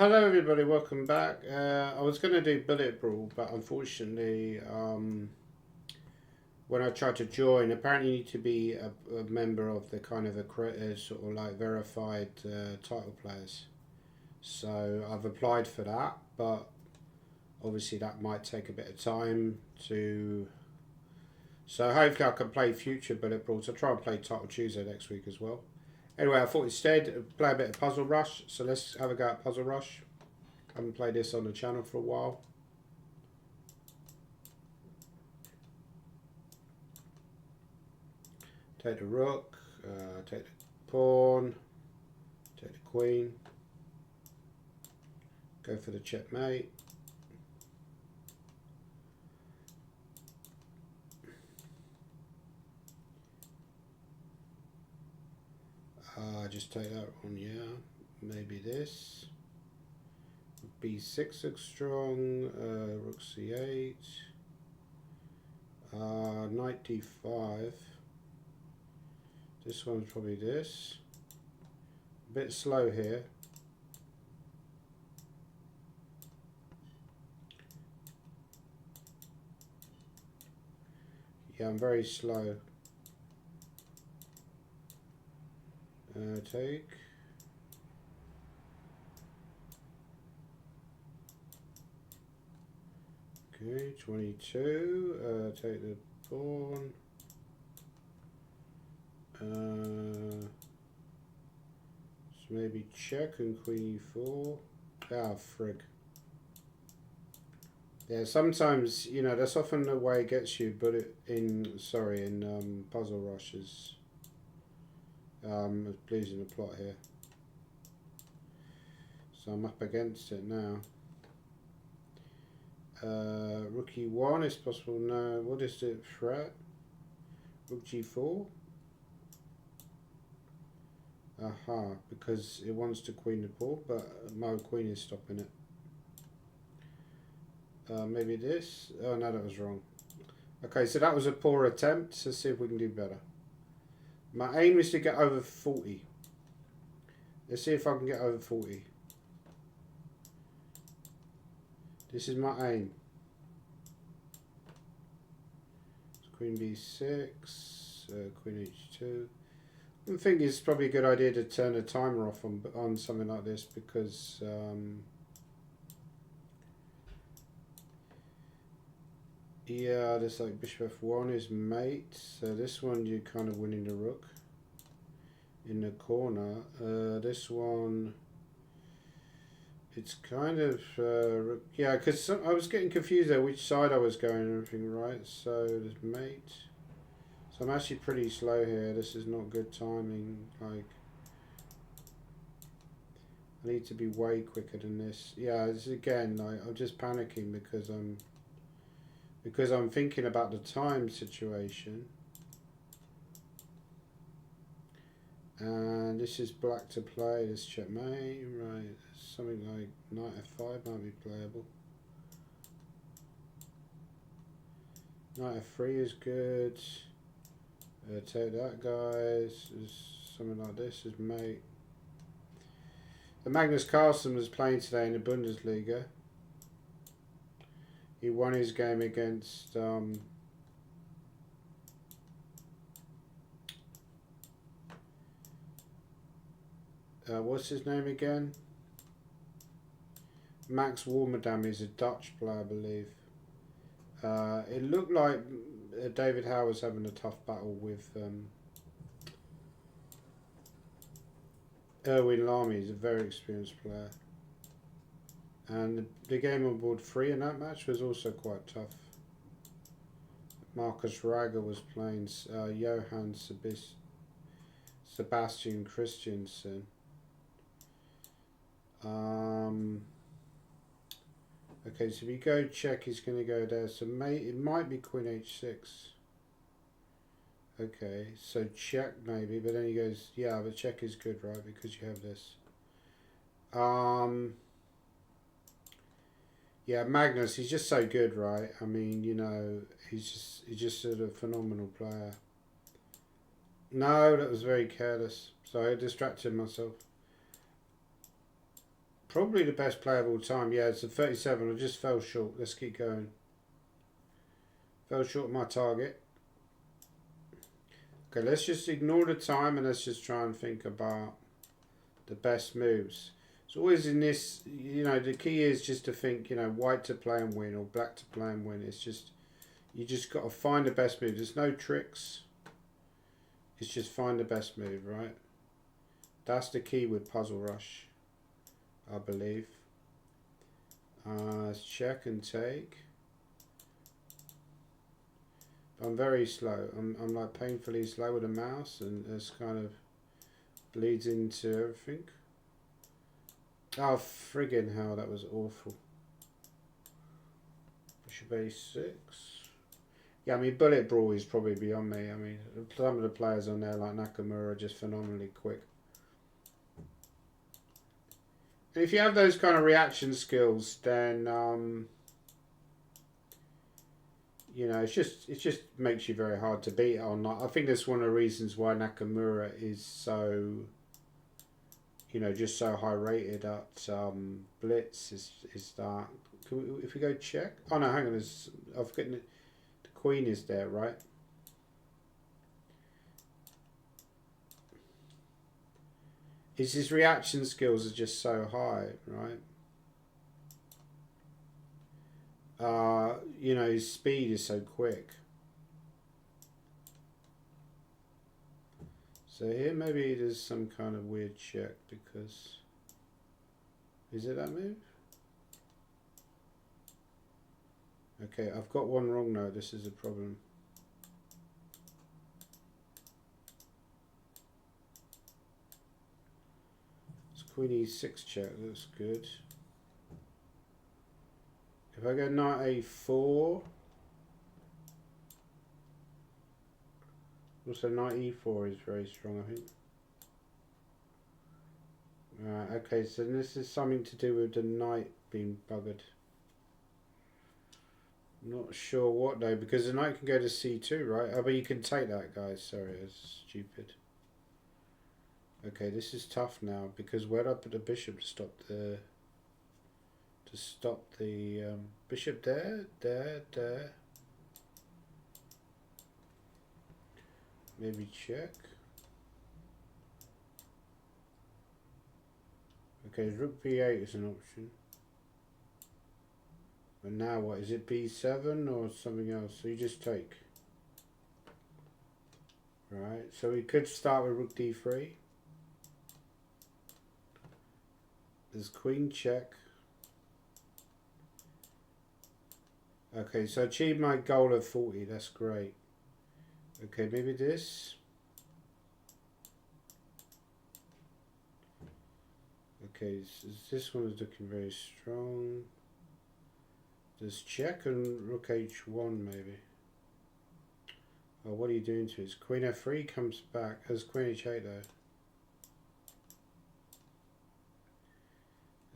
Hello everybody, welcome back. I was going to do Bullet Brawl, but unfortunately, when I tried to join, apparently you need to be a member of the kind of sort of like verified title players. So I've applied for that, but obviously that might take a bit of time to. So hopefully I can play future Bullet Brawls. I'll try and play Title Tuesday next week as well. Anyway, I thought instead play a bit of Puzzle Rush. So let's have a go at Puzzle Rush. I haven't played this on the channel for a while. Take the rook, take the pawn, take the queen, go for the checkmate. Just take that one, yeah. Maybe this. B6 looks strong, rook c8, knight d5. This one's probably this. A bit slow here. Yeah, I'm very slow. Take. Okay, 22. Take the pawn. So maybe check and queen e4. Ah, frig. Yeah, sometimes, you know, that's often the way it gets you, but in Puzzle Rushes. Losing the plot here. So I'm up against it now. Rook e1 is possible. No, what is the threat? Rook g4. Aha, because it wants to queen the pawn, but my queen is stopping it. Maybe this. Oh no, that was wrong. Okay, so that was a poor attempt. Let's see if we can do better. My aim is to get over 40. Let's see if I can get over 40. This is my aim. Queen b6, queen h2. I think it's probably a good idea to turn the timer off on something like this because yeah, this like bishop f1 is mate. So this one you're kind of winning the rook in the corner. This one, it's kind of yeah, because I was getting confused there which side I was going and everything, right? So there's mate. So I'm actually pretty slow here. This is not good timing. Like, I need to be way quicker than this. Yeah, this again, like, I'm just panicking because I'm thinking about the time situation. And this is black to play, this checkmate, right? Something like knight f5 might be playable. Knight f3 is good. Take that, guys. Something like this is mate. The Magnus Carlsen was playing today in the Bundesliga. He won his game against what's his name again? Max Warmerdam is a Dutch player, I believe. It looked like David Howe was having a tough battle with Erwin Lamy. He's a very experienced player. And the game on board 3 in that match was also quite tough. Marcus Rager was playing Johann Sebastian Christensen. Okay, so if you go check, he's going to go there. So it might be queen h6. Okay, so check maybe, but then he goes, yeah, but check is good, right? Because you have this. Yeah, Magnus, he's just so good, right? I mean, you know, he's just sort of a phenomenal player. No, that was very careless. So I distracted myself. Probably the best player of all time. Yeah, it's a 37. I just fell short. Let's keep going. Fell short of my target. Okay, let's just ignore the time and let's just try and think about the best moves. It's always in this, you know, the key is just to think, you know, white to play and win or black to play and win. It's just, you just got to find the best move. There's no tricks. It's just find the best move, right? That's the key with Puzzle Rush, I believe. Let's check and take. I'm very slow. I'm like painfully slow with the mouse, and this kind of bleeds into everything. Oh, friggin' hell, that was awful. Bishop a6. Yeah, I mean, Bullet Brawl is probably beyond me. I mean, some of the players on there, like Nakamura, are just phenomenally quick. And if you have those kind of reaction skills, then you know, it just makes you very hard to beat on. I think that's one of the reasons why Nakamura is so, you know, just so high rated at Blitz is that. If we go check, oh no, hang on, I've forgotten it. The queen is there, right? His reaction skills are just so high, right? You know, his speed is so quick. So here maybe there's some kind of weird check because... Is it that move? Okay, I've got one wrong now. This is a problem. It's Queen E6 check. That's good. If I go Knight A4... Also, Knight E4 is very strong, I think. Okay, so this is something to do with the knight being buggered. Not sure what though, because the knight can go to C2, right? Oh, but you can take that, guys. Sorry, it's stupid. Okay, this is tough now because where do I put the bishop to stop the... bishop there, there. Maybe check. Okay, rook b8 is an option. And now what? Is it b7 or something else? So you just take. Right, so we could start with rook d3. There's queen check. Okay, so I achieved my goal of 40. That's great. Okay, maybe this. Okay, so this one is looking very strong. There's check and rook h1 maybe. Oh, what are you doing to it? Queen f3 comes back. Has queen h8 though.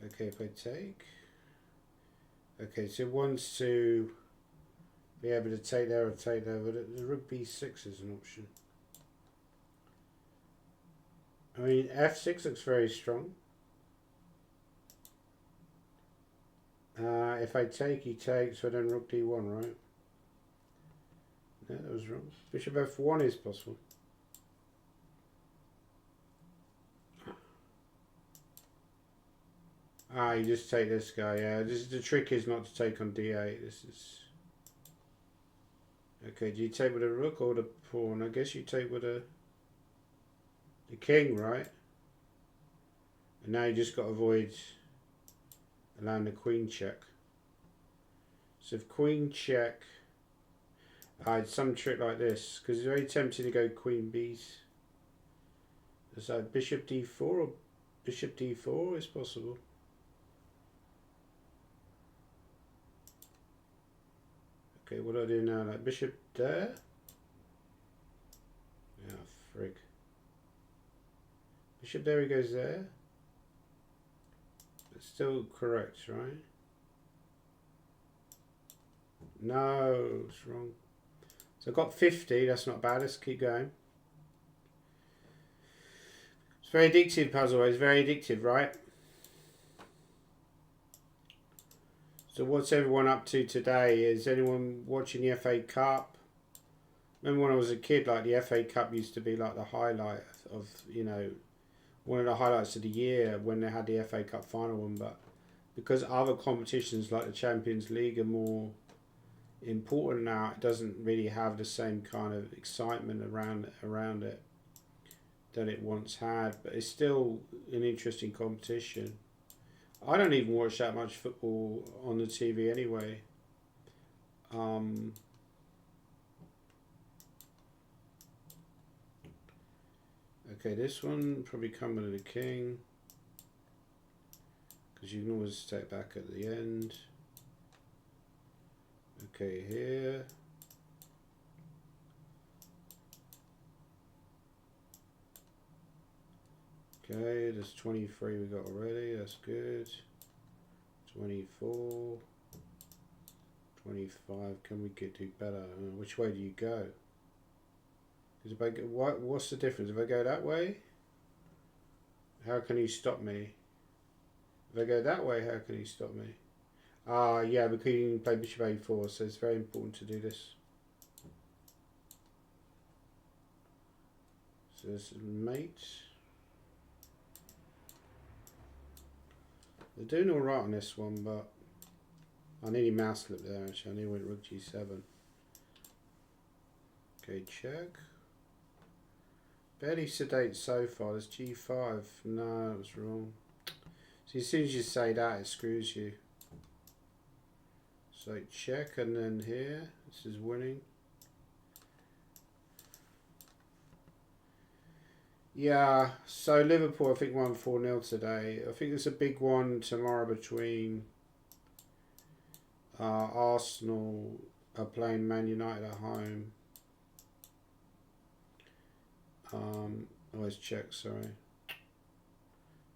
Okay, if I take. Okay, so it wants to be able to take there or take there, but the rook b6 is an option. I mean, f6 looks very strong. If I take, he takes, so then rook d1, right? No, that was wrong. Bishop f1 is possible. You just take this guy, yeah. The trick is not to take on d8. This is... Okay, do you take with a rook or the pawn? I guess you take with the king, right? And now you just got to avoid allowing the queen check. So if queen check, it's some trick like this, because it's very tempting to go queen b's. So bishop d4 or bishop d4 is possible. Okay, what do I do now? Like bishop there? Yeah, frig. Bishop there, he goes there. It's still correct, right? No, it's wrong. So I've got 50, that's not bad, let's keep going. It's very addictive, puzzle, it's very addictive, right? So what's everyone up to today? Is anyone watching the FA Cup? Remember when I was a kid, like the FA Cup used to be like the highlight of, you know, one of the highlights of the year when they had the FA Cup final one. But because other competitions like the Champions League are more important now, it doesn't really have the same kind of excitement around it that it once had. But it's still an interesting competition. I don't even watch that much football on the TV anyway. Okay, this one probably coming to the king, because you can always step back at the end. Okay, here. Okay, there's 23 we got already, that's good. 24. 25, can we do better? Which way do you go? Because if I go, what's the difference? If I go that way, how can he stop me? If I go that way, how can he stop me? Yeah, because you can play bishop a4, so it's very important to do this. So this is mate. They're doing alright on this one, but I nearly mouse slipped there actually. I nearly went rook g7. Okay, check. Barely sedate so far. There's g5. No, that was wrong. See, as soon as you say that, it screws you. So check, and then here, this is winning. Yeah, so Liverpool, I think, won 4-0 today. I think there's a big one tomorrow between Arsenal are playing Man United at home. Oh, it's check, sorry.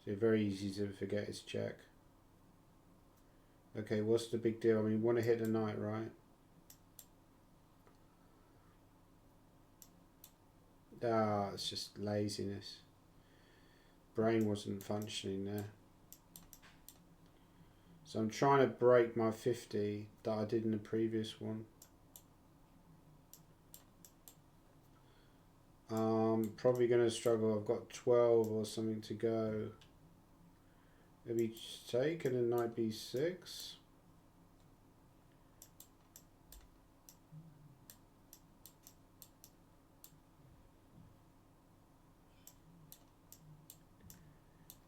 So very easy to forget it's check. Okay, what's the big deal? I mean, want to hit the knight, right? It's just laziness. Brain wasn't functioning there. So I'm trying to break my 50 that I did in the previous one. Probably going to struggle. I've got 12 or something to go. Maybe take and then knight b6.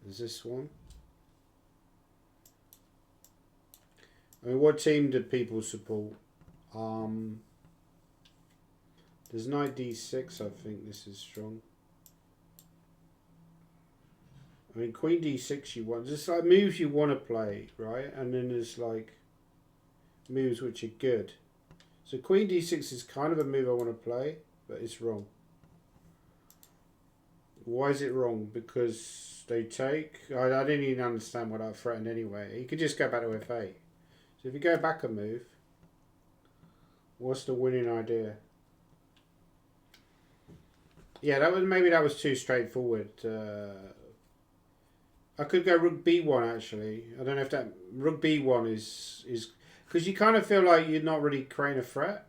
Is this one? I mean, what team did people support? There's knight d6, I think this is strong. I mean, queen d6 you want. Just like moves you want to play, right? And then there's like moves which are good. So queen d6 is kind of a move I want to play, but it's wrong. Why is it wrong? Because they take... I didn't even understand what I threatened anyway. You could just go back to f8. So if you go back a move, what's the winning idea? Yeah, maybe that was too straightforward. I could go rook b1 actually. I don't know if that rook b1 is because you kind of feel like you're not really creating a threat.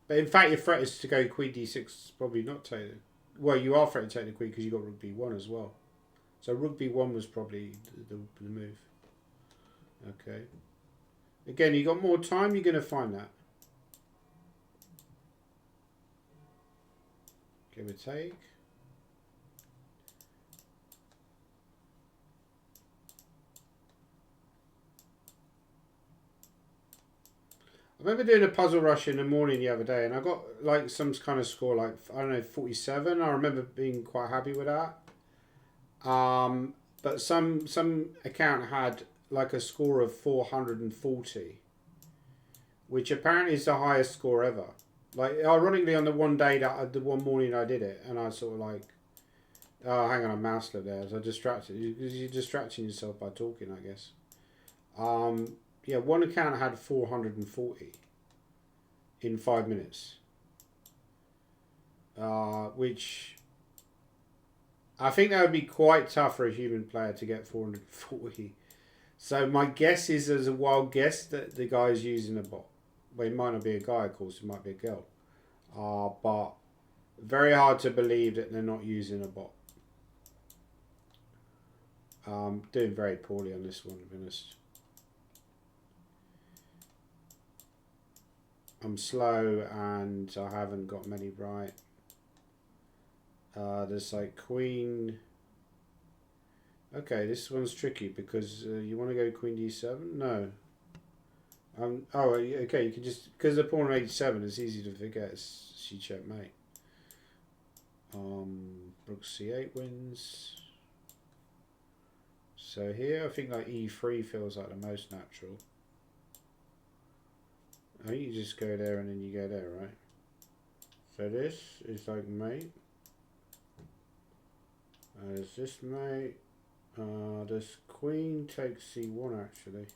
But in fact, your threat is to go queen d6. Probably not taking. Well, you are threatening to take the queen because you got rook b1 as well. So rook b1 was probably the move. Okay. Again, you got more time. You're going to find that. Give a take. I remember doing a puzzle rush in the morning the other day, and I got like some kind of score, like I don't know, 47. I remember being quite happy with that. But some account had like a score of 440, which apparently is the highest score ever. Like ironically, on the one day the one morning I did it, and I sort of like, oh, hang on, I mouse slipped there. So I distracted you because you're distracting yourself by talking, I guess. Yeah, one account had 440 in 5 minutes, which I think that would be quite tough for a human player to get 440. So my guess is, as a wild guess, that the guy is using a bot. Well, it might not be a guy, of course. It might be a girl. But very hard to believe that they're not using a bot. Doing very poorly on this one, to be honest. I'm slow and I haven't got many right. There's like Queen. Okay, this one's tricky because you want to go Queen D7? No. Oh, okay, you can just, because the pawn on H7, it's easy to forget. She checkmate. Rook C8 wins. So here, I think like E3 feels like the most natural. I think you just go there and then you go there, right? So this is like mate. There's this mate. This queen takes C1 actually.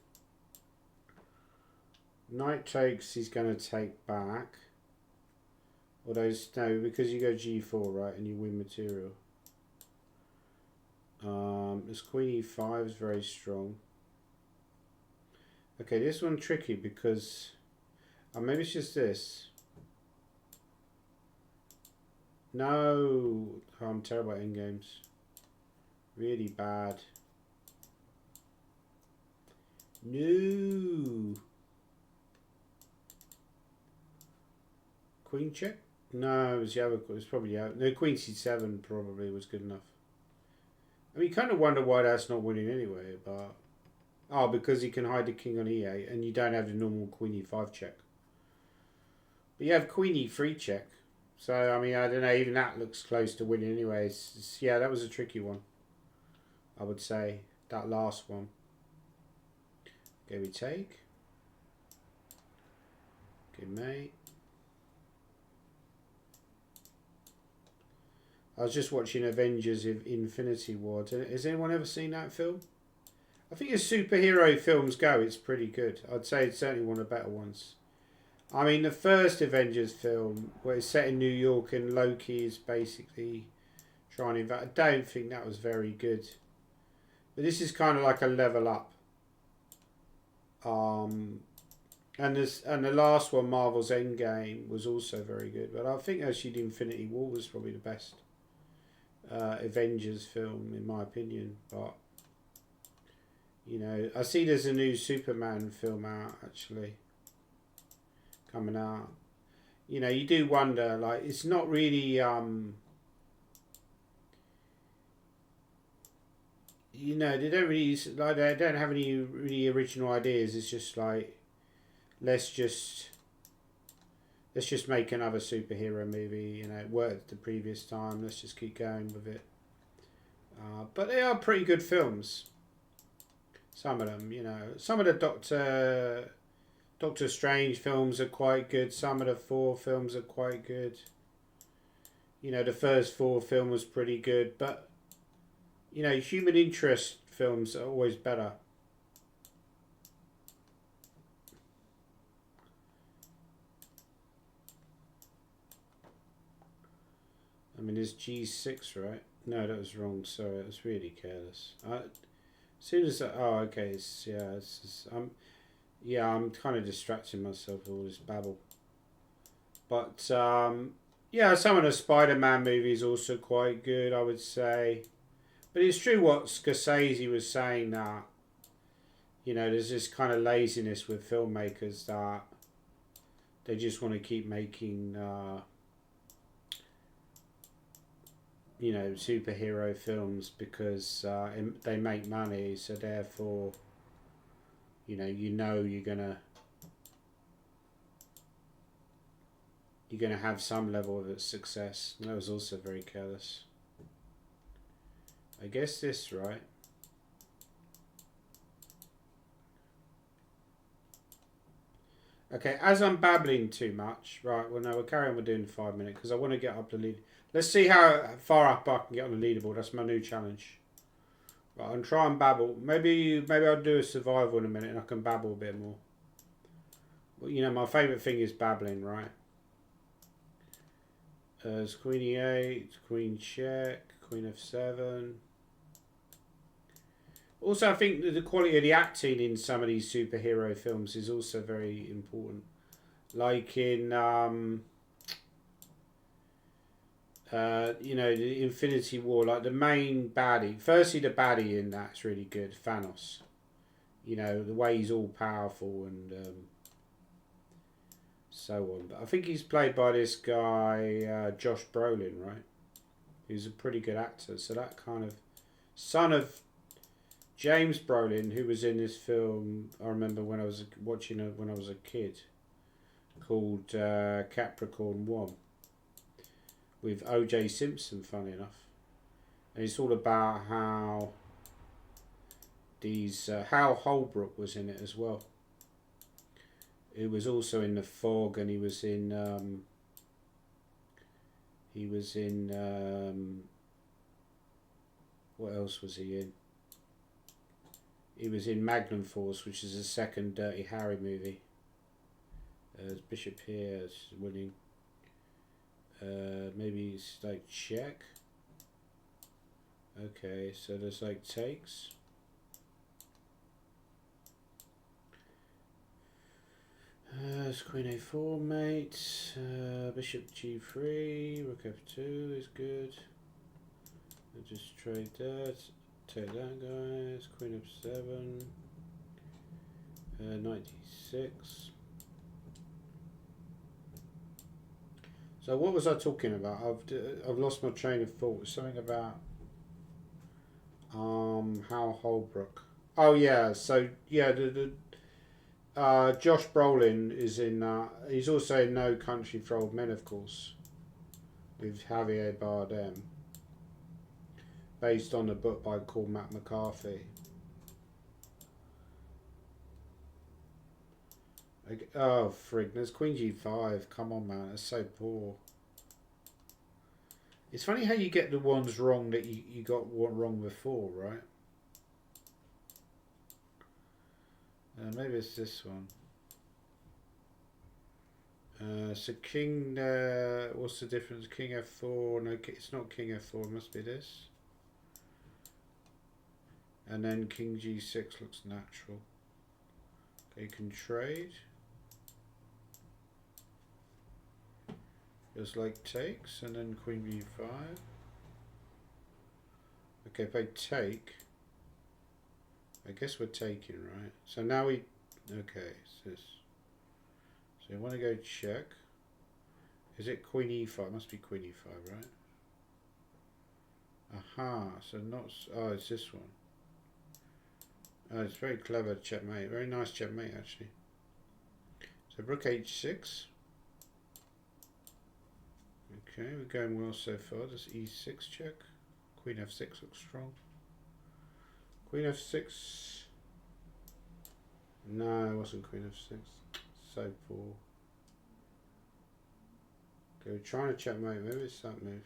Knight takes, he's going to take back. Although, no, because you go G4, right, and you win material. This Queen E5 is very strong. Okay, this one's tricky because maybe it's just this. No, I'm terrible at endgames. Really bad. No. Queen check? No, it was the other. It was probably out. No, Queen C7 probably was good enough. I mean, you kind of wonder why that's not winning anyway, but because you can hide the king on E8 and you don't have the normal Queen E5 check. But you have Queen E3 check. So, I mean, I don't know, even that looks close to winning anyway. Yeah, that was a tricky one, I would say. That last one. Okay, we take. Okay, mate. I was just watching Avengers of Infinity War. Has anyone ever seen that film? I think as superhero films go, it's pretty good. I'd say it's certainly one of the better ones. I mean, the first Avengers film, where it's set in New York and Loki is basically trying to invade, I don't think that was very good. But this is kind of like a level up. And the last one, Marvel's Endgame, was also very good. But I think actually Infinity War was probably the best Avengers film, in my opinion. But, you know, I see there's a new Superman film out, actually, coming out. You know, you do wonder, like, it's not really, you know, they don't really, like, they don't have any really original ideas. It's just like, let's just make another superhero movie. You know, it worked the previous time. Let's just keep going with it. But they are pretty good films. Some of them, you know, some of the Doctor Strange films are quite good. Some of the Thor films are quite good. You know, the first Thor film was pretty good, but you know, human interest films are always better. I mean, it's G6, right? No, that was wrong. Sorry, that was really careless. As soon as okay, I'm kind of distracting myself with all this babble. But yeah, some of the Spider-Man movies also quite good, I would say. But it's true what Scorsese was saying, that you know, there's this kind of laziness with filmmakers that they just want to keep making you know, superhero films because they make money, so therefore, you know you're gonna have some level of success. And that was also very careless. I guess this, right? Okay, as I'm babbling too much, right? Well, no, we'll carry on. We're doing 5 minutes because I want to get up the lead. Let's see how far up I can get on the leaderboard. That's my new challenge. Right, I'll try and babble. Maybe I'll do a survival in a minute and I can babble a bit more. Well, you know, my favourite thing is babbling, right? There's Queen E8, Queen check, Queen F7. Also, I think that the quality of the acting in some of these superhero films is also very important. Like in, you know, the Infinity War, like the main baddie. Firstly, the baddie in that's really good, Thanos. You know, the way he's all powerful and so on. But I think he's played by this guy, Josh Brolin, right? Who's a pretty good actor. So that kind of son of James Brolin, who was in this film, I remember when I was watching it when I was a kid, called Capricorn One, with O.J. Simpson, funny enough, and it's all about how these Hal Holbrook was in it as well. He was also in The Fog, and he was in what else was he in? He was in Magnum Force, which is the second Dirty Harry movie. As Bishop here is winning. Maybe it's like check. Okay, so there's like takes. It's Queen A4, mate. Bishop G3. Rook F2 is good. I'll just trade that. Take that, guys. Queen F7. 96. So what was I talking about? I've lost my train of thought. Something about Hal Holbrook. Oh yeah. So yeah, the Josh Brolin is in. He's also in No Country for Old Men, of course, with Javier Bardem, based on a book by Cormac McCarthy. Oh frig! There's Queen G5. Come on, man, that's so poor. It's funny how you get the ones wrong that you got one wrong before, right? Maybe it's this one. So King, what's the difference? King F4, no, it's not King F4, it must be this. And then King G6 looks natural. Okay, you can trade. Just like takes, and then Queen B5. Okay, if I take, I guess we're taking, right? So now we, okay, so you want to go check. Is it Queen E5? It must be Queen E5, right? Aha, so not, oh, it's this one. Oh, it's very clever checkmate. Very nice checkmate, actually. So Rook H6. Okay, we're going well so far. This E6 check. Queen F6 looks strong. Queen F6. No, it wasn't Queen F6. So poor. Okay, we're trying to checkmate. Maybe it's that move.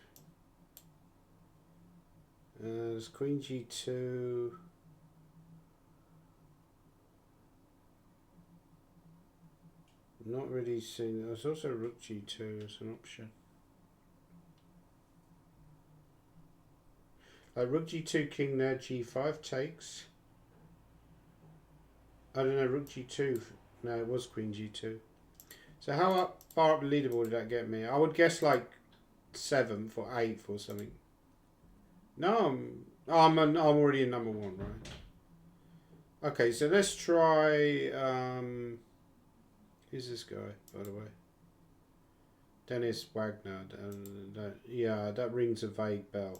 There's Queen G2. Not really seen. There's also Rook G2 as an option. Rook G2, King there, G5 takes. I don't know, Rook G2. No, it was Queen G2. So how far up the leaderboard did that get me? I would guess like 7th or 8th or something. No, I'm already in number 1, right? Okay, so let's try. Who's this guy, by the way? Dennis Wagner. Yeah, that rings a vague bell.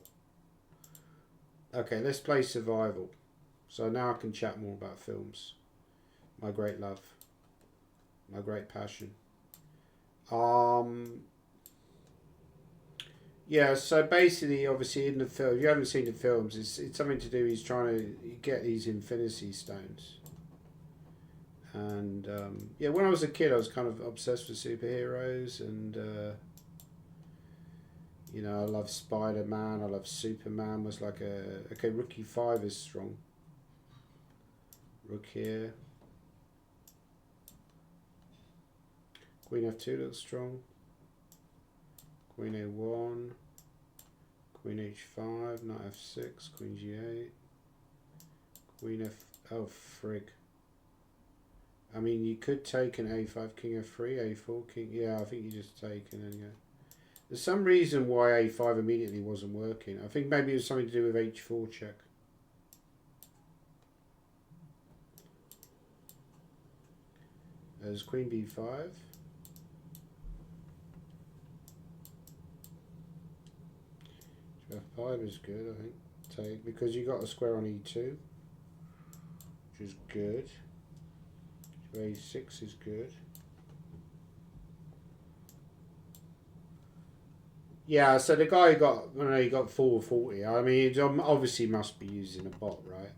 Okay, let's play Survival. So now I can chat more about films. My great love. My great passion. Yeah, so basically, obviously, in the film, if you haven't seen the films, it's something to do. He's trying to get these Infinity Stones. And yeah, when I was a kid, I was kind of obsessed with superheroes, and you know, I love Spider-Man. I love Superman. Was like a okay. Rook E5 is strong. Rook here. Queen F2 looks strong. Queen A1. Queen H5. Knight F6. Queen G8. Queen F. Oh, frig. I mean, you could take an A5, King F3, A4, King. Yeah, I think you just take and then go. There's some reason why A5 immediately wasn't working. I think maybe it was something to do with H4 check. There's Queen B5. F5 is good, I think. Take because you got a square on E2, which is good. A6 is good. Yeah, so the guy got, he got 440. I mean, it obviously must be using a bot, right?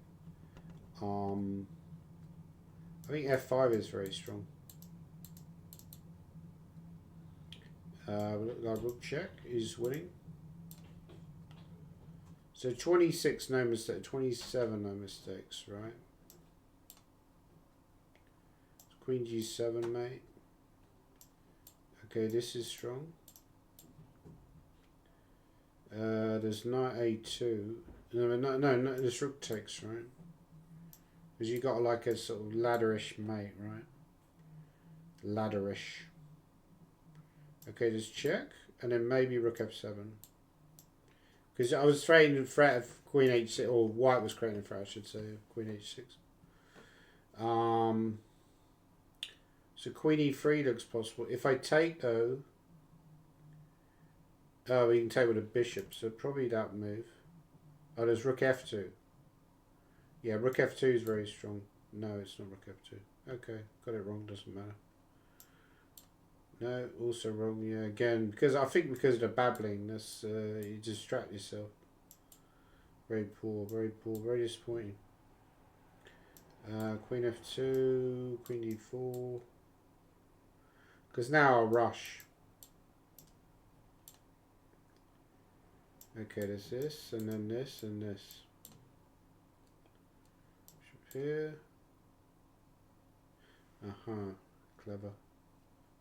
I think F5 is very strong. Rook check is winning. So 26, no mistake. 27, no mistakes, right? Queen G7, mate. Okay, this is strong. There's knight A2. No, this rook takes, right? Because you got like a sort of ladderish mate, right? Ladderish. Okay, just check, and then maybe rook F7. Because I was threatening a threat of Queen H6, or white was creating a threat, I should say, of Queen H6. So Queen E3 looks possible. If I take though, oh, we can take with a bishop, so probably that move. Oh, there's Rook F2. Yeah, Rook F2 is very strong. No, it's not Rook F2. Okay, got it wrong, doesn't matter. No, also wrong, yeah, again, because I think because of the babbling, that's, you distract yourself. Very poor, very disappointing. Queen F2, Queen D4. Because now I'll rush. Okay, there's this, and then this, and this. Here. Clever.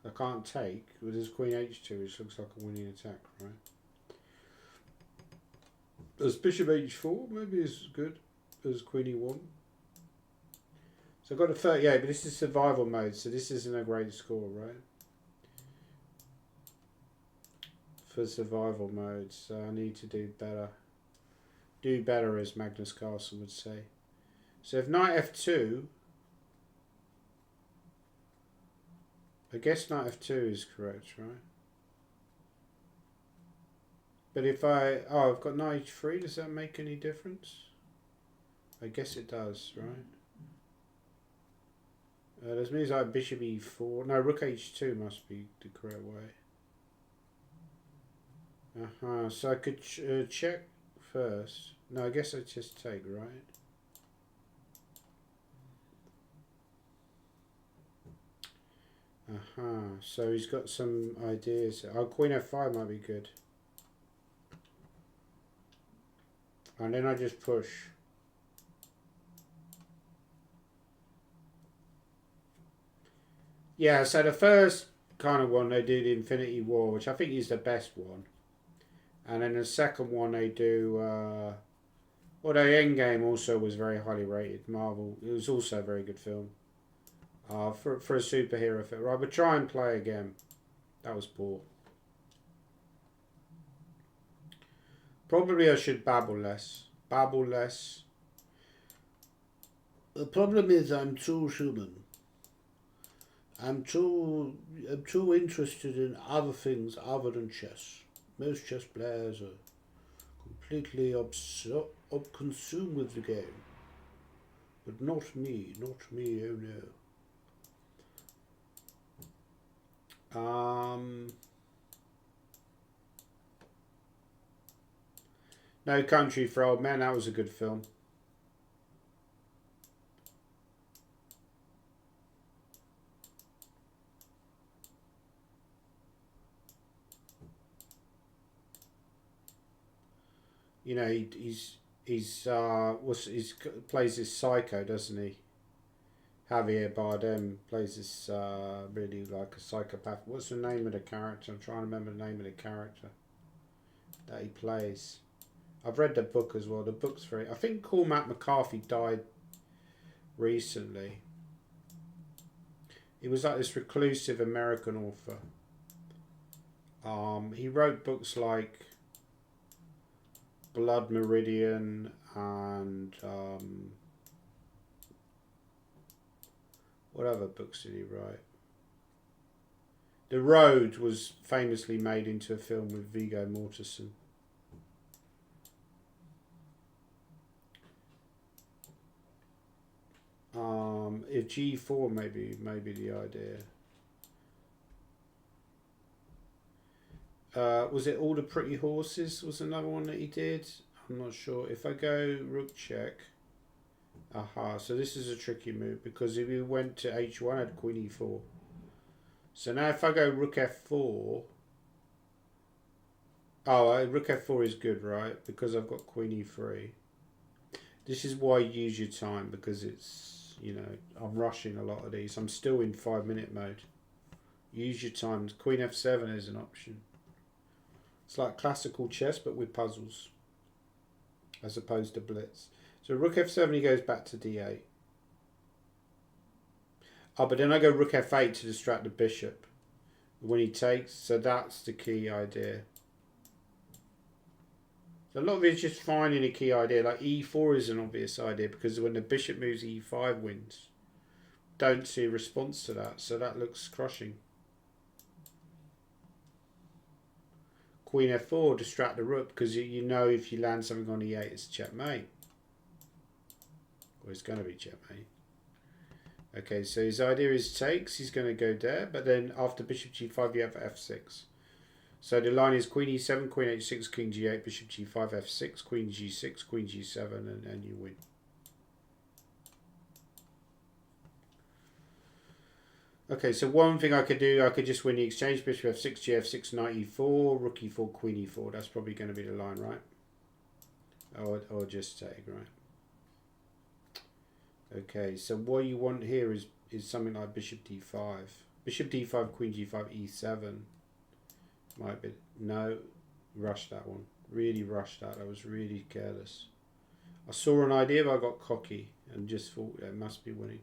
I can't take with his Queen H2, which looks like a winning attack, right? As Bishop H4 maybe is good as Queen E1. So I've got a 38, but this is survival mode, so this isn't a great score, right? For survival mode, so I need to do better. Do better, as Magnus Carlsen would say. So if knight F2, I guess knight F2 is correct, right? But if I've got knight H3, does that make any difference? I guess it does, right? There's moves like bishop E4. No, rook H2 must be the correct way. So I could check first. No, I guess I just take, right? So he's got some ideas. Oh, Queen F5 might be good. And then I just push. Yeah, so the first kind of one they do the Infinity War, which I think is the best one. And then the second one they do, although Endgame also was very highly rated, Marvel, it was also a very good film. For a superhero film. Right, but try and play again. That was poor. Probably I should babble less. Babble less. The problem is I'm too human. I'm too interested in other things other than chess. Most chess players are completely consumed with the game. But not me, oh no. No Country for Old Men, that was a good film. You know, he's plays this psycho, doesn't he? Javier Bardem plays this really like a psychopath. What's the name of the character? I'm trying to remember the name of the character that he plays. I've read the book as well. The book's very... I think Cormac McCarthy died recently. He was like this reclusive American author. He wrote books like Blood Meridian and what other books did he write? The Road was famously made into a film with Viggo Mortensen. If G4 maybe the idea. Was it All the Pretty Horses? Was another one that he did. I'm not sure. If I go rook check. Aha, so this is a tricky move because if you went to H1, I had Queen E4. So now if I go rook F4. Oh, rook F4 is good, right? Because I've got Queen E3. This is why you use your time, because it's, you know, I'm rushing a lot of these. I'm still in 5-minute mode. Use your time. Queen F7 is an option. It's like classical chess, but with puzzles, as opposed to blitz. So rook F7, he goes back to D8. Oh, but then I go rook F8 to distract the bishop when he takes. So that's the key idea. So a lot of it is just finding a key idea. Like E4 is an obvious idea because when the bishop moves, E5 wins. Don't see a response to that, so that looks crushing. Queen F4, distract the rook, because you know if you land something on E8, it's checkmate. Well, it's going to be checkmate. Okay, so his idea is takes. He's going to go there, but then after bishop G5, you have F6. So the line is Queen E7, Queen H6, King G8, Bishop G5, F6, Queen G6, Queen G7, and you win. Okay, so one thing I could do, I could just win the exchange. Bishop F6, G6, Knight E4, Rook E4, Queen E4. That's probably going to be the line, right? Or just take, right? Okay, so what you want here is something like Bishop D5. Bishop D5, Queen G5, E7. Might be, no, rushed that one. Really rushed that. I was really careless. I saw an idea, but I got cocky and just thought it must be winning.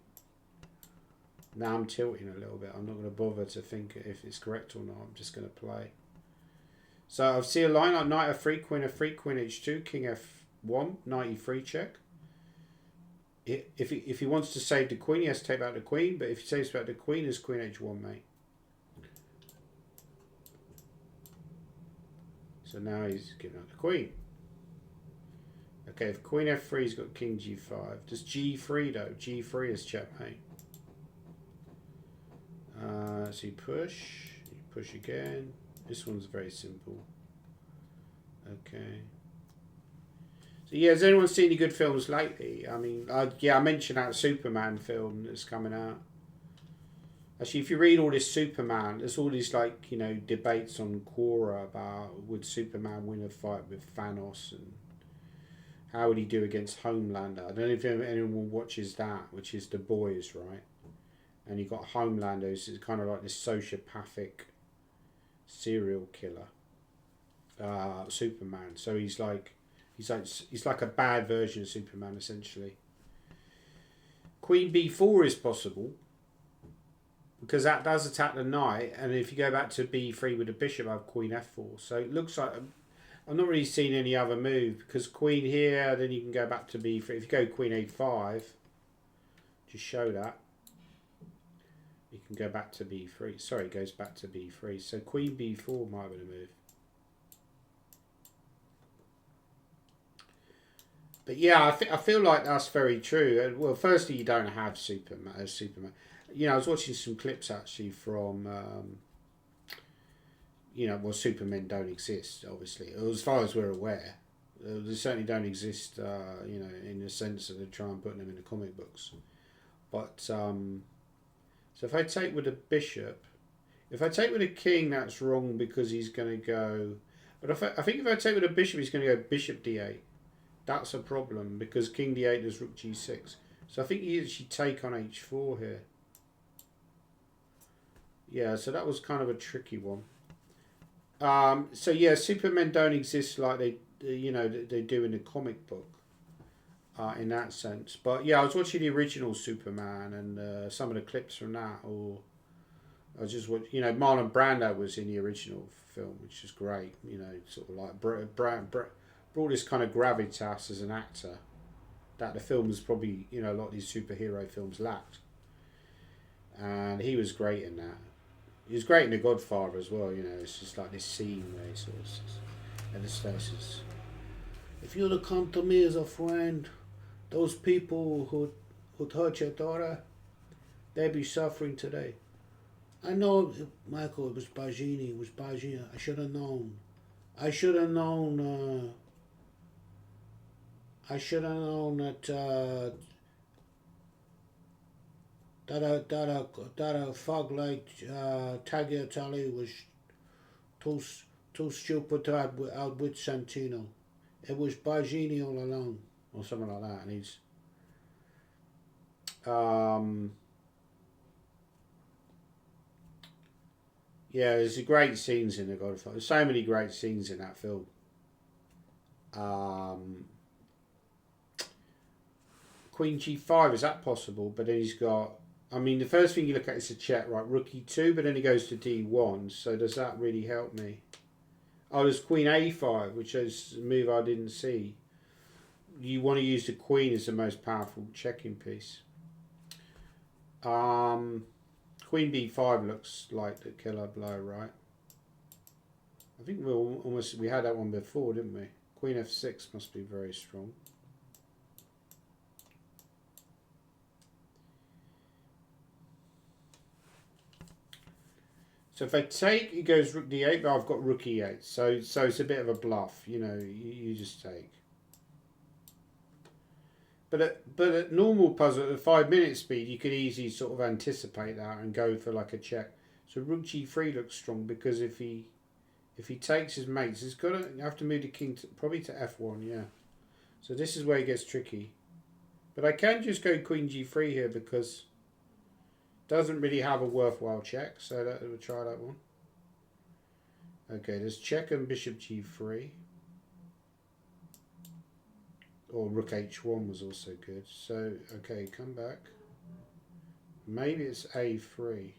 Now I'm tilting a little bit. I'm not going to bother to think if it's correct or not. I'm just going to play. So I see a line like Knight F3, Queen F3, Queen H2, King F1, Knight E3 check. If he wants to save the Queen, he has to take back the Queen. But if he saves back the Queen, it's Queen H1, mate. So now he's giving up the Queen. Okay, if Queen F3's got King G5. Does G3 though? G3 is checkmate. So you push again. This one's very simple. Okay. So yeah, has anyone seen any good films lately? I mean, I mentioned that Superman film that's coming out. Actually, if you read all this Superman, there's all these like, you know, debates on Quora about would Superman win a fight with Thanos and how would he do against Homelander. I don't know if anyone watches that, which is The Boys, right? And you got Homelander, who's kind of like this sociopathic serial killer. Superman. So he's like a bad version of Superman essentially. Queen B4 is possible because that does attack the knight, and if you go back to B3 with the bishop, I have Queen F4. So it looks like I've not really seen any other move because Queen here, then you can go back to B3. If you go Queen A5, just show that. You can go back to B3. Sorry, it goes back to B3. So Queen B4 might be the move. But yeah, I feel like that's very true. Well, firstly, you don't have Superman. You know, I was watching some clips actually from, you know, well, Supermen don't exist, obviously. As far as we're aware. They certainly don't exist, you know, in the sense that they try and put them in the comic books. But, so if I take with a bishop, if I take with a king, that's wrong because he's going to go... But I think if I take with a bishop, he's going to go bishop d8. That's a problem because king d8 is rook g6. So I think you actually take on h4 here. Yeah, so that was kind of a tricky one. So yeah, Supermen don't exist like they do in the comic book. in that sense. But yeah, I was watching the original Superman and some of the clips from that, or I was just watching. You know, Marlon Brando was in the original film, which is great. You know, sort of like brought this kind of gravitas as an actor that the films probably, you know, a lot of these superhero films lacked, and he was great in that. He was great in The Godfather as well. You know, it's just like this scene where he sort of says, and the says, "If you'd have come to me as a friend, those people who'd hurt your daughter, they'd be suffering today." I know, Michael, it was Bajini. It was Bajini. I should have known. I should have known. I should have known that that a fog like Tagliatelle was too too stupid to outwit Santino. It was Bajini all along, or something like that. And he's yeah, there's great scenes in The Godfather. There's so many great scenes in that film. Queen G5, is that possible? But then he's got. I mean, the first thing you look at is a check, right? Rook E2, but then he goes to D1. So does that really help me? Oh, there's Queen A5, which is a move I didn't see. You want to use the Queen as the most powerful checking piece. Queen B5 looks like the killer blow, right? I think we had that one before, didn't we? Queen F6 must be very strong. So if I take, it goes Rook D8, but I've got Rook E8. So it's a bit of a bluff, you know. You just take. But at normal puzzle at 5 minute speed, you could easily sort of anticipate that and go for like a check. So Rook G3 looks strong because if he takes his mates, he's got to have to move the king probably to F1. Yeah. So this is where it gets tricky. But I can just go Queen G3 here because doesn't really have a worthwhile check, so we'll try that one. Okay, there's check and Bishop G3. Or Rook H1 was also good. So, okay, come back. Maybe it's A3.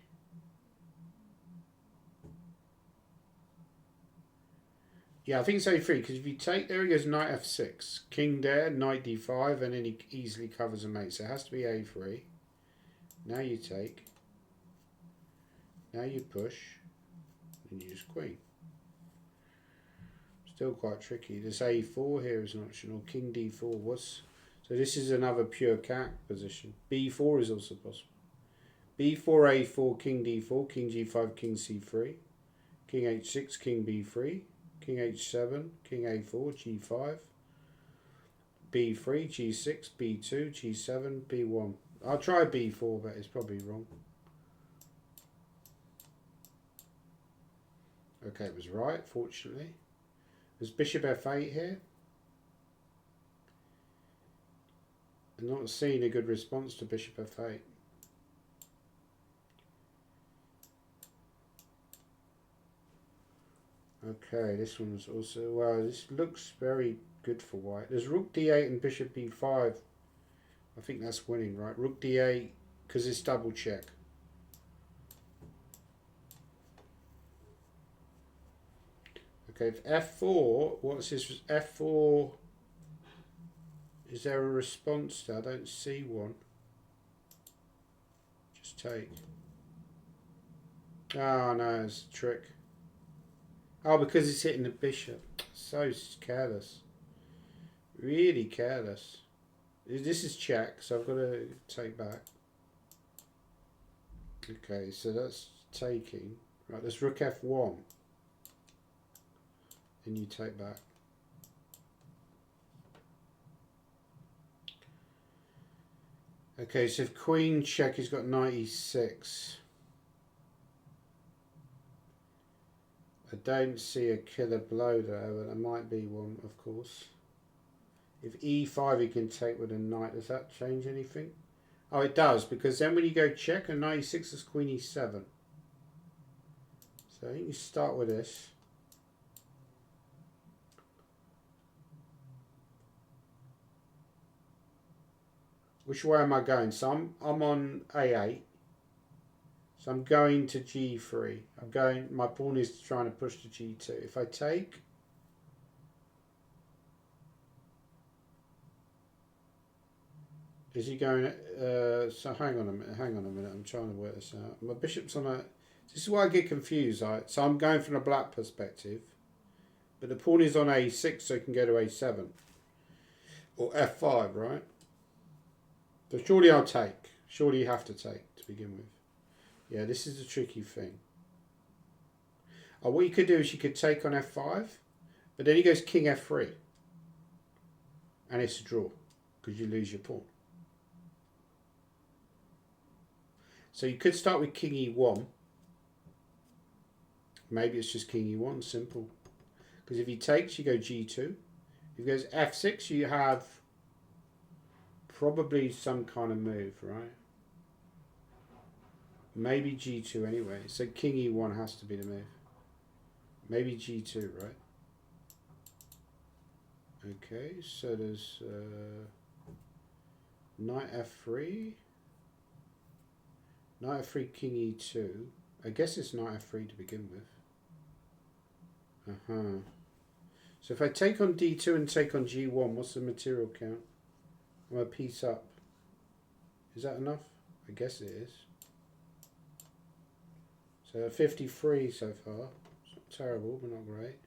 Yeah, I think it's A3, because if you take, there he goes, Knight F6. King there, Knight D5, and then he easily covers a mate. So it has to be A3. Now you take. Now you push. And use Queen. Still quite tricky. This A4 here is an option, or King D4. So this is another pure cat position. B4 is also possible. B4, A4, King D4, King G5, King C3, King H6, King B3, King H7, King A4, G5, B3, G6, B2, G7, B1. I'll try B4, but it's probably wrong. Okay, it was right, fortunately. There's Bishop F8 here. I'm not seeing a good response to Bishop F8. Okay, this one's also, well, this looks very good for white. There's Rook D8 and Bishop B5. I think that's winning, right? Rook D8, because it's double check. Okay, if F4, what's this? F4, is there a response to? I don't see one. Just take. Oh no, it's a trick. Oh, because it's hitting the bishop. So careless. Really careless. This is check, so I've got to take back. Okay, so that's taking. Right, there's Rook F1. And you take back. Okay, so if Queen check, he's got 96. I don't see a killer blow there, but there might be one, of course. If E5 he can take with a knight, does that change anything? Oh, it does, because then when you go check, and 96 is Queen E7. So I think you start with this. Which way am I going? So I'm on A8. So I'm going to G3. My pawn is trying to push to G2. If I take, is he going, so hang on a minute, I'm trying to work this out. My bishop's on a, this is why I get confused, right? So I'm going from a black perspective, but the pawn is on A6, so it can go to A7. Or F5, right? So surely I'll take. Surely you have to take to begin with. Yeah, this is a tricky thing. What you could do is you could take on F5, but then he goes King F3. And it's a draw, because you lose your pawn. So you could start with King E1. Maybe it's just King E1, simple. Because if he takes, you go G2. If he goes F6, you have probably some kind of move, right? Maybe G2 anyway. So King E1 has to be the move. Maybe G2, right? Okay, so there's Knight F3. Knight F3, King E2. I guess it's Knight F3 to begin with. So if I take on D2 and take on G1, what's the material count? I'm a piece up. Is that enough? I guess it is. So 53 so far. It's not terrible, but not great.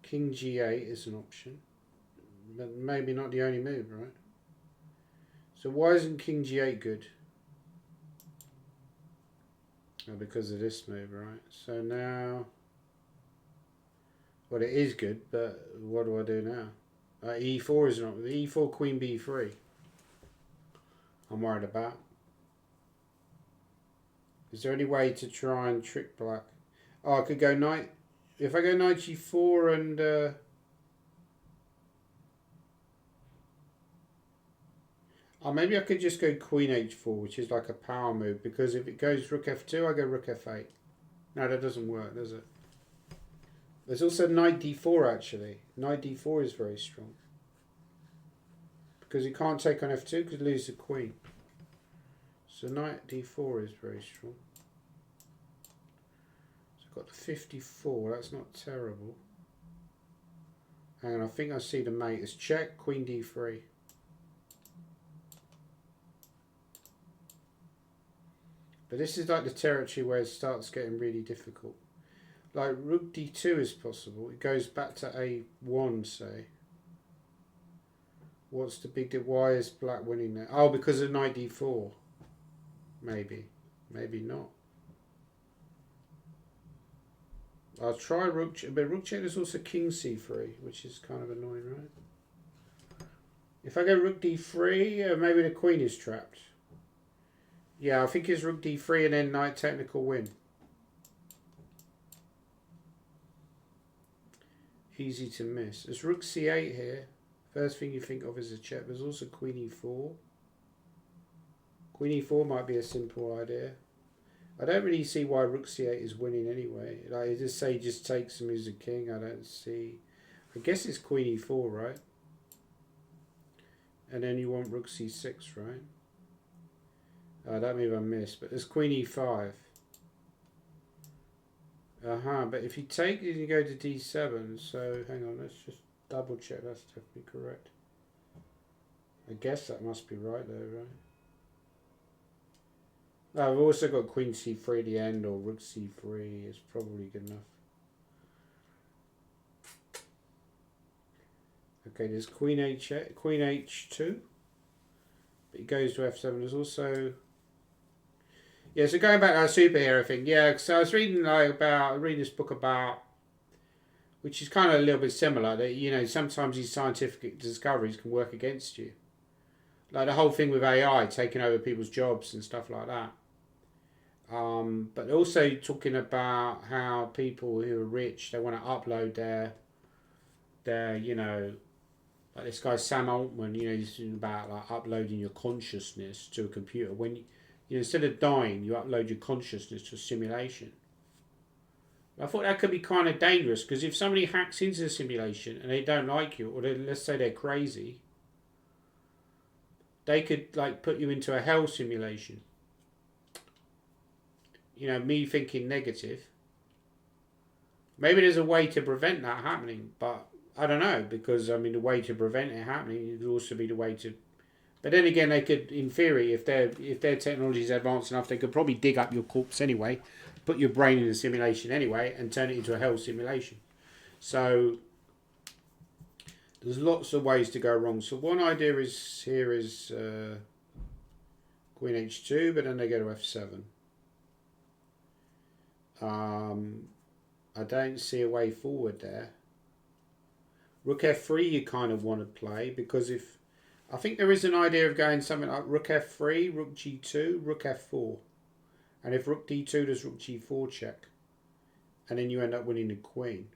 King G8 is an option. But maybe not the only move, right? So why isn't King G8 good? Oh, because of this move, right? So now, well, it is good, but what do I do now? E4 is not. E4, Queen B3. I'm worried about. Is there any way to try and trick black? Oh, I could go knight. If I go knight G4 and maybe I could just go Queen H4, which is like a power move, because if it goes Rook F2, I go Rook F8. No, that doesn't work, does it? There's also Knight D4 actually. Knight D4 is very strong. Because you can't take on F2 because you lose the Queen. So Knight D4 is very strong. So I've got the 54, that's not terrible. Hang on, I think I see the mate. It's check, Queen D3. But this is like the territory where it starts getting really difficult. Like Rook D2 is possible. It goes back to A1, say. What's the big deal? Why is black winning there? Oh, because of Knight D4. Maybe. Maybe not. I'll try Rook check. But Rook check is also King C3, which is kind of annoying, right? If I go Rook D3, maybe the Queen is trapped. Yeah, I think it's Rook D3 and then Knight technical win. Easy to miss. There's Rook C8 here. First thing you think of is a check. There's also Queen E4. Queen E4 might be a simple idea. I don't really see why Rook C8 is winning anyway. Like, just say just takes and moves the king. I don't see. I guess it's Queen E4, right? And then you want Rook C6, right? That move I missed. But there's Queen E5. But if you take it, you go to D7. So hang on, let's just double check that's definitely correct. I guess that must be right though, right? I've also got Queen C3 at the end, or Rook C3 is probably good enough. Okay, there's Queen H2. But it goes to F7. There's also... Yeah, so going back to our superhero thing, yeah, so I was reading this book about, which is kind of a little bit similar, that, you know, sometimes these scientific discoveries can work against you. Like the whole thing with AI taking over people's jobs and stuff like that. But also talking about how people who are rich, they want to upload their, you know, like this guy Sam Altman, you know, he's talking about like uploading your consciousness to a computer. When you know, instead of dying, you upload your consciousness to a simulation. I thought that could be kind of dangerous, because if somebody hacks into the simulation and they don't like you, or let's say they're crazy, they could like put you into a hell simulation. You know, me thinking negative. Maybe there's a way to prevent that happening, but I don't know, because I mean the way to prevent it happening would also be the way to. But then again, they could, in theory, if their technology is advanced enough, they could probably dig up your corpse anyway, put your brain in a simulation anyway, and turn it into a hell simulation. So there's lots of ways to go wrong. So one idea is here is Queen H2, but then they go to F7. I don't see a way forward there. Rook F3 you kind of want to play, because if I think there is an idea of going something like Rook F3, Rook G2, Rook F4. And if Rook D2 does Rook G4 check. And then you end up winning the Queen.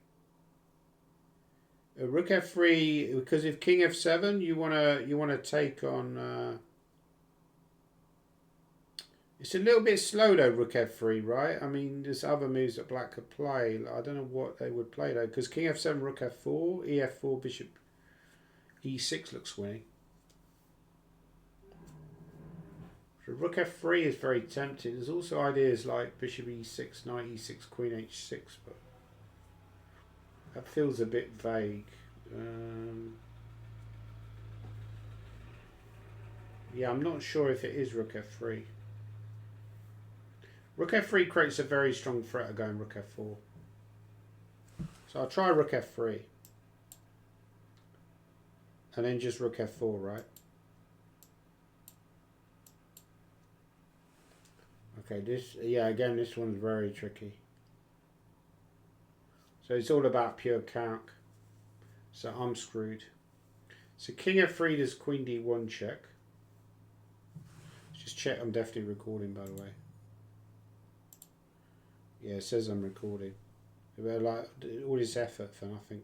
Rook F3, because if King F7 you wanna take on it's a little bit slow though, Rook F3, right? I mean, there's other moves that Black could play. I don't know what they would play though, because King F7, Rook F4, EF4, Bishop E6 looks winning. So Rook F3 is very tempting. There's also ideas like Bishop E6, Knight E6, Queen H6, but that feels a bit vague. Yeah, I'm not sure if it is Rook F3. Rook F3 creates a very strong threat of going Rook F4. So I'll try Rook F3. And then just Rook F4, right? Okay, again, this one's very tricky. So it's all about pure calc. So I'm screwed. So King F3 does Queen D1 check. Just check, I'm definitely recording, by the way. Yeah, it says I'm recording. Like all this effort for nothing.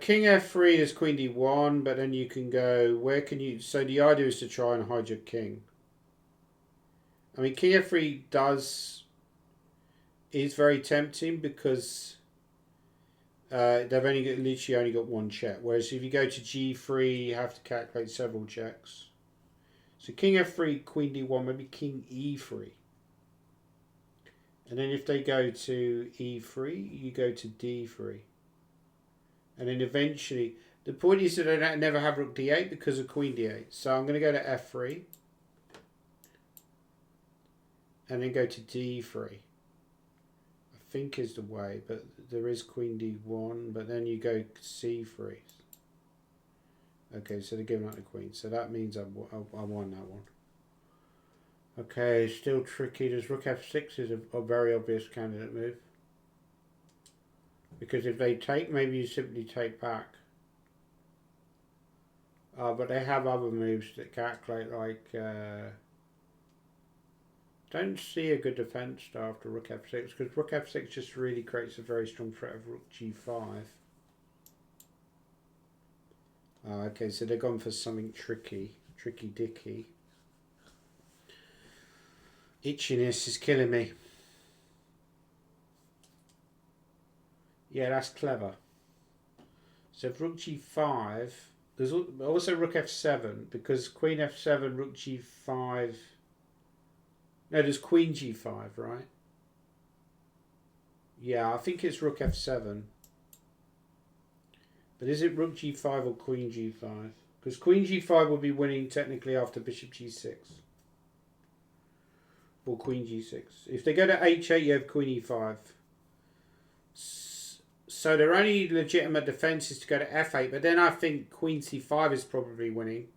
King F3 is Queen D1, but then you can go, where can you, so the idea is to try and hide your king. I mean, King F3 is very tempting, because they've literally only got one check, whereas if you go to G3 you have to calculate several checks. So King F3, Queen D1, maybe King E3. And then if they go to E3, you go to D3. And then eventually, the point is that I never have Rook D8 because of Queen D8. So I'm going to go to F3. And then go to D3. I think is the way, but there is Queen D1, but then you go C3. Okay, so they're giving up the Queen. So that means I won that one. Okay, still tricky. There's Rook F6 is a very obvious candidate move. Because if they take, maybe you simply take back. But they have other moves that calculate, like... don't see a good defence after Rook F6, because Rook F6 just really creates a very strong threat of Rook G5. Okay, so they've gone for something tricky. Tricky dicky. Itchiness is killing me. Yeah, that's clever. So if Rook G5, there's also Rook F7, because Queen F7, Rook G5... No, there's Queen G5, right? Yeah, I think it's Rook F7. But is it Rook G5 or Queen G5? Because Queen G5 will be winning technically after Bishop G6. Or Queen G6. If they go to H8, you have Queen E5. So their only legitimate defence is to go to F8. But then I think Queen C5 is probably winning.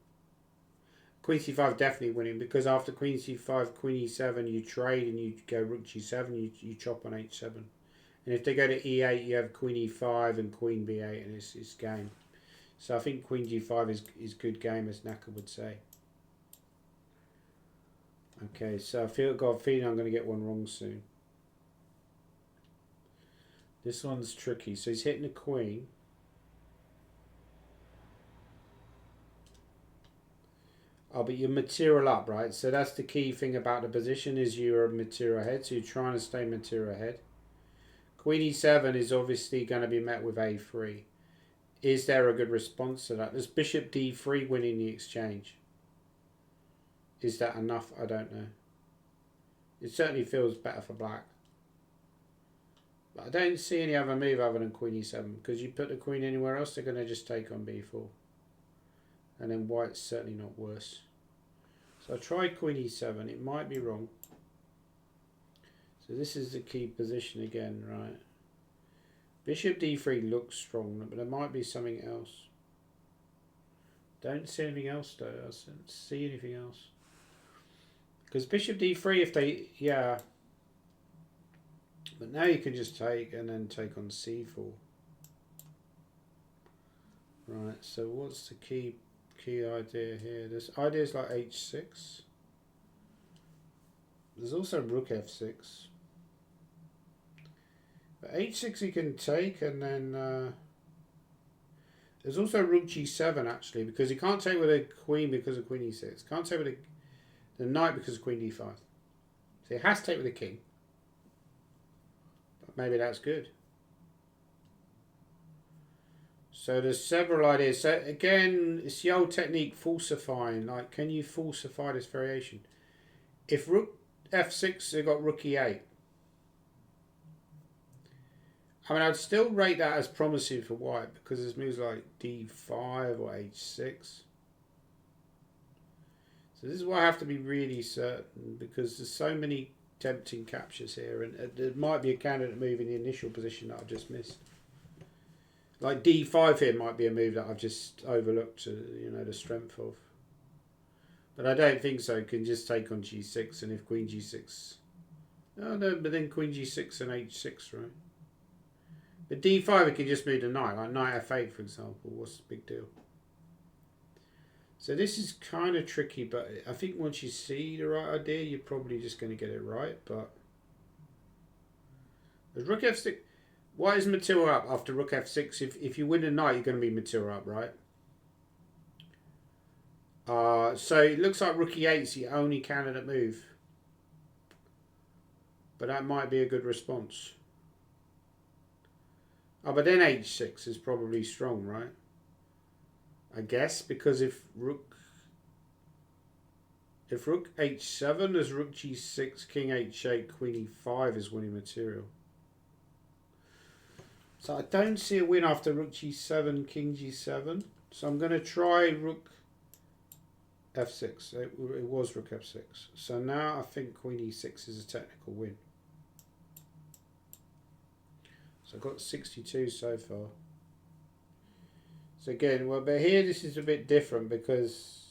Queen C5 definitely winning, because after Queen C5, Queen E7, you trade and you go Rook G7, you chop on H7. And if they go to E8, you have Queen E5 and Queen B8, and it's game. So I think Queen G5 is good game, as Naka would say. Okay, so I've got a feeling I'm going to get one wrong soon. This one's tricky. So he's hitting the Queen. Oh, but you're material up, right? So that's the key thing about the position, is you're material ahead. So you're trying to stay material ahead. Queen E7 is obviously going to be met with A3. Is there a good response to that? Does bishop d3 winning the exchange? Is that enough? I don't know. It certainly feels better for black. But I don't see any other move other than queen e7, because you put the queen anywhere else, they're going to just take on b4. And then white's certainly not worse. So I tried queen e7. It might be wrong. So this is the key position again, right? Bishop d3 looks strong, but there might be something else. Don't see anything else though. I don't see anything else. Because bishop d3, if they, yeah. But now you can just take and then take on c4. Right, so what's the key idea here? There's ideas like h6. There's also rook f6. But h6 you can take, and then there's also rook g7 actually, because you can't take with a queen because of queen e6. Can't take with the knight because of queen d5. So it has to take with a king. But maybe that's good. So there's several ideas. So again, it's the old technique, falsifying. Like, can you falsify this variation? If rook f6, they've got rook e8. I mean, I'd still rate that as promising for white, because there's moves like d5 or h6. So this is why I have to be really certain, because there's so many tempting captures here, and there might be a candidate move in the initial position that I've just missed. Like d5 here might be a move that I've just overlooked, you know, the strength of. But I don't think so. It can just take on g6, and if queen g6... Oh no, but then queen g6 and h6, right? But d5 it can just move the knight, like knight f8 for example. What's the big deal? So this is kind of tricky, but I think once you see the right idea, you're probably just going to get it right. But there's rook f6. White is material up after rook f6. If you win the knight, you're going to be material up, right? So it looks like rook e8 is the only candidate move. But that might be a good response. Oh, but then h6 is probably strong, right? I guess, because if rook h7, there's rook g6, king h8, queen e5 is winning material. So I don't see a win after rook g7, king g7. So I'm going to try rook f6. It was rook f6. So now I think queen e6 is a technical win. So I've got 62 so far. So again, well, but here this is a bit different because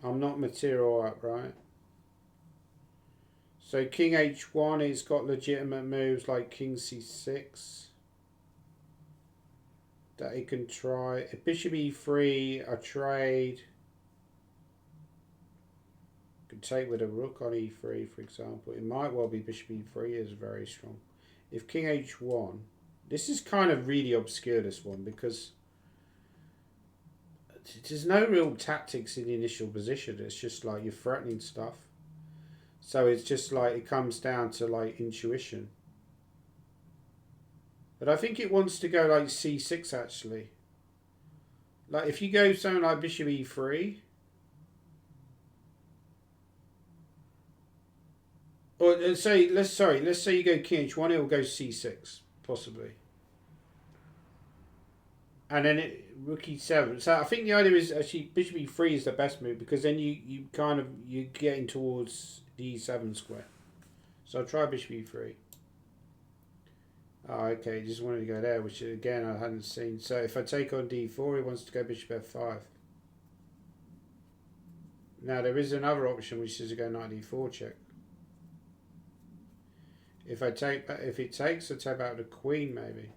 I'm not material up, right? So king h1, it's got legitimate moves like king c6 that he can try. Bishop e3, a trade. Could take with a rook on e3, for example. It might well be bishop e3 is very strong. If king h1, this is kind of really obscure, this one, because there's no real tactics in the initial position. It's just like you're threatening stuff. So it's just like it comes down to like intuition. But I think it wants to go like c6 actually. Like if you go something like bishop e3, or let's say you go king h1, it will go c6 possibly, and then rook e7. So I think the idea is actually bishop e3 is the best move, because then you kind of you're getting towards the e7 square. So I'll try bishop e3. Oh, okay, just wanted to go there, which again I hadn't seen. So if I take on d4, he wants to go bishop f5. Now there is another option, which is to go knight d4 check. If it takes, I take out the queen maybe.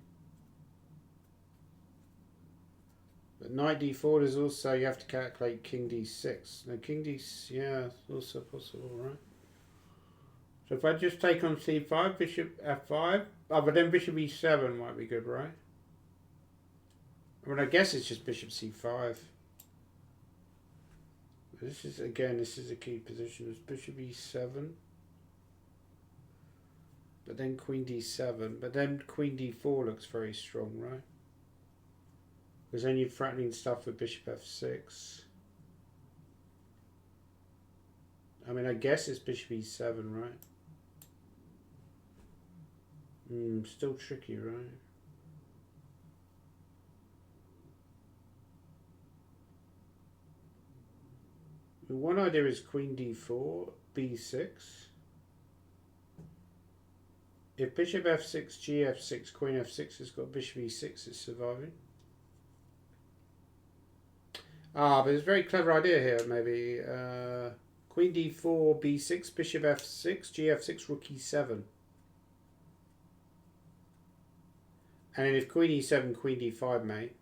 But knight d4 is also, you have to calculate king d6. Now king d, yeah, it's also possible, right? So if I just take on c5, bishop f5, oh, but then bishop e7 might be good, right? I mean, I guess it's just bishop c5. This is, again, this is a key position. It's bishop e7. But then queen d7. But then queen d4 looks very strong, right? Because then you're threatening stuff with bishop f6. I mean, I guess it's bishop e7, right? Still tricky, right? One idea is queen d4, b6. If bishop f6, gf6, queen f6 has got bishop e6, it's surviving. But it's a very clever idea here, maybe. Queen d4, b6, bishop f6, gf6, rook e7. And then if queen e7, queen d5, mate.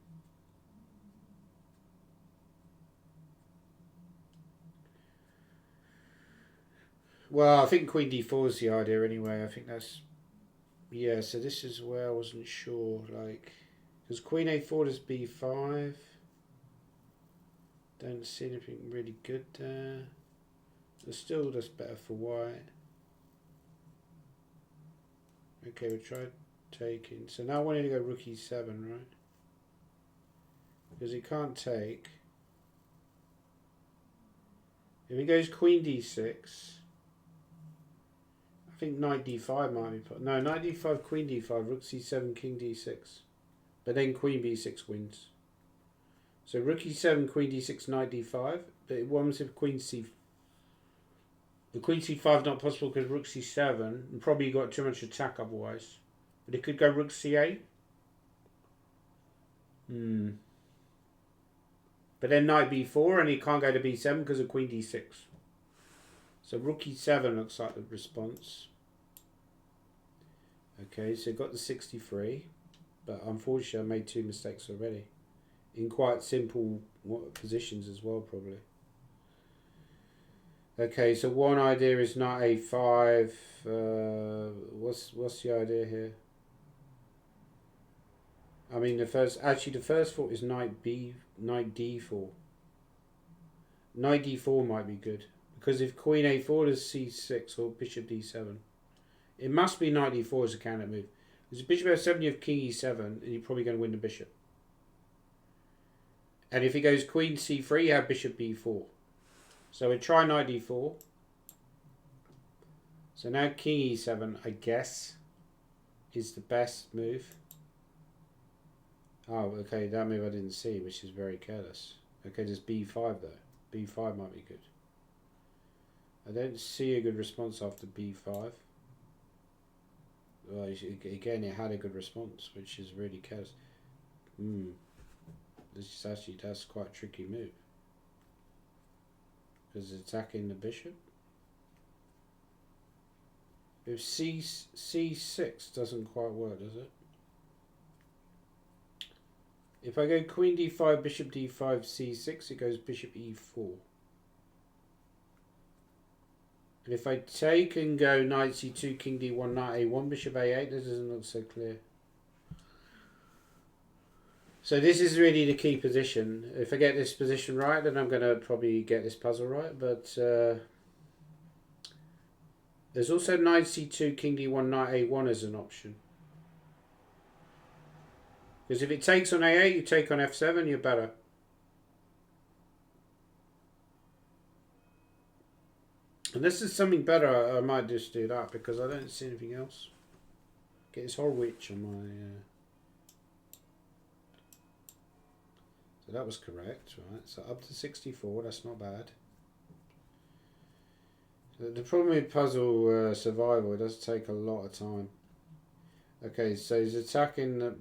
Well, I think queen d4 is the idea anyway. I think that's... Yeah, so this is where I wasn't sure. Like, because queen a4 is b5. Don't see anything really good there. But still, that's better for white. Okay, we'll try taking. So now I want to go rook e7, right? Because he can't take. If he goes queen d6, I think knight d5 might be put. No, knight d5, queen d5, rook c7, king d6. But then queen b6 wins. So rook e7, queen d6, knight d5. But it wins if queen c. The queen c5 is not possible because rook c7, and probably got too much attack otherwise. But it could go rook c8. But then knight b4, and he can't go to b7 because of queen d6. So rook e7 looks like the response. Okay, so got the 63, but unfortunately I made two mistakes already. In quite simple positions as well, probably. Okay, so one idea is knight a5. What's the idea here? I mean, the first thought is knight d4. Knight d4 might be good because if queen a4 is c6 or bishop d7, it must be knight d4 as a counter move. Because if bishop f7, you have king e7, and you're probably going to win the bishop. And if he goes queen c3, you have bishop b4. So we try knight d4. So now king e7, I guess, is the best move. Oh, okay, that move I didn't see, which is very careless. Okay, there's b5 though. b5 might be good. I don't see a good response after b5. Well, again, it had a good response, which is really careless. This is actually, that's quite a tricky move. Because it's attacking the bishop. If c6 doesn't quite work, does it? If I go queen d5, bishop d5, c6, it goes bishop e4. And if I take and go knight c2, king d1, knight a1, bishop a8, this doesn't look so clear. So this is really the key position. If I get this position right, then I'm going to probably get this puzzle right. But there's also knight c2, king d1, knight a1 as an option. Because if it takes on a8, you take on f7, you're better. Unless there's something better, I might just do that because I don't see anything else. Get this Horwich on my... So that was correct, right? So up to 64, that's not bad. The problem with puzzle survival, it does take a lot of time. Okay, so he's attacking the...